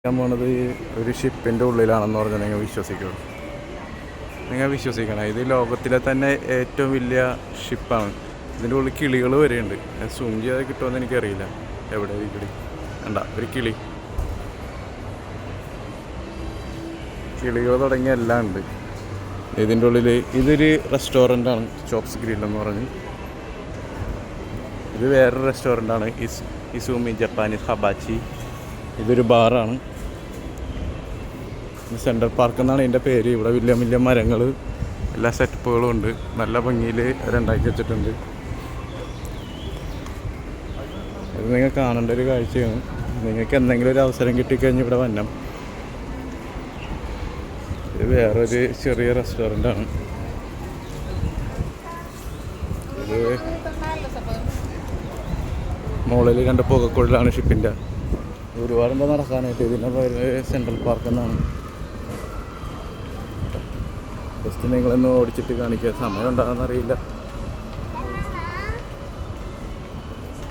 ഞാൻ പോണത് ഒരു ഷിപ്പിൻ്റെ ഉള്ളിലാണെന്ന് പറഞ്ഞാൽ നിങ്ങൾ വിശ്വസിക്കണം. ഇത് ലോകത്തിലെ തന്നെ ഏറ്റവും വലിയ ഷിപ്പാണ്. ഇതിൻ്റെ ഉള്ളിൽ കിളികൾ വരെയുണ്ട്. സൂം ചെയ്താൽ കിട്ടുമെന്ന് എനിക്കറിയില്ല. എവിടെ ഈ കിളി വേണ്ട, ഒരു കിളികൾ തുടങ്ങിയ എല്ലാം ഉണ്ട് ഇതിൻ്റെ ഉള്ളിൽ. ഇതൊരു റെസ്റ്റോറൻ്റാണ്, ചോപ്സ് ഗ്രിൽ എന്ന് പറഞ്ഞ്. ഇത് വേറൊരു റെസ്റ്റോറൻ്റാണ്, ഇസൂമി ജപ്പാനീസ് ഹബാച്ചി. ഇതൊരു ബാറാണ്. സെൻട്രൽ പാർക്ക് എന്നാണ് ഇതിൻ്റെ പേര്. ഇവിടെ വലിയ വലിയ മരങ്ങൾ, എല്ലാ സെറ്റപ്പുകളും ഉണ്ട്. നല്ല ഭംഗിയിൽ അവരുണ്ടാക്കി വെച്ചിട്ടുണ്ട്. ഇത് നിങ്ങൾ കാണേണ്ട ഒരു കാഴ്ചയാണ്. നിങ്ങൾക്ക് എന്തെങ്കിലും ഒരു അവസരം കിട്ടിക്കഴിഞ്ഞ് ഇവിടെ വന്നം. ഇത് വേറൊരു ചെറിയ റെസ്റ്റോറൻ്റാണ്. ഇത് മുകളിൽ കണ്ട പുകക്കുഴലാണ് ഷിപ്പിൻ്റെ. ഒരുപാടുണ്ടോ നടക്കാനായിട്ട്. ഇതിൻ്റെ പേര് സെൻട്രൽ പാർക്ക് എന്നാണ്. ജസ്റ്റ് നിങ്ങളൊന്ന് ഓടിച്ചിട്ട് കാണിക്കുക. സമയം ഉണ്ടാകുമെന്നറിയില്ല.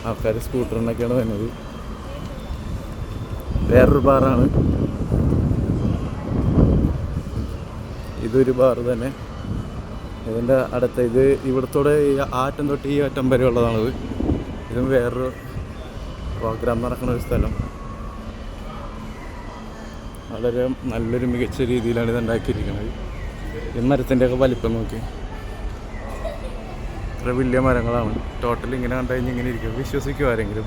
ആൾക്കാർ സ്കൂട്ടറിനൊക്കെയാണ് വരുന്നത്. വേറൊരു ബാറാണ്. ഇതൊരു ബാറ് തന്നെ. ഇതിൻ്റെ അടുത്ത ഇത് ഇവിടത്തോടെ ആ അറ്റം തൊട്ട് ഈ അറ്റം വരെ ഉള്ളതാണിത്. ഇതും വേറൊരു പ്രോഗ്രാം നടക്കുന്ന ഒരു സ്ഥലം. വളരെ നല്ലൊരു മികച്ച രീതിയിലാണ് ഇത് ഉണ്ടാക്കിയിരിക്കുന്നത്. ഈ മരത്തിൻ്റെയൊക്കെ വലിപ്പം നോക്കി, ഇത്ര വലിയ മരങ്ങളാണ്. ടോട്ടൽ ഇങ്ങനെ കണ്ടു കഴിഞ്ഞ് ഇങ്ങനെ ഇരിക്കും. വിശ്വസിക്കുമോ ആരെങ്കിലും?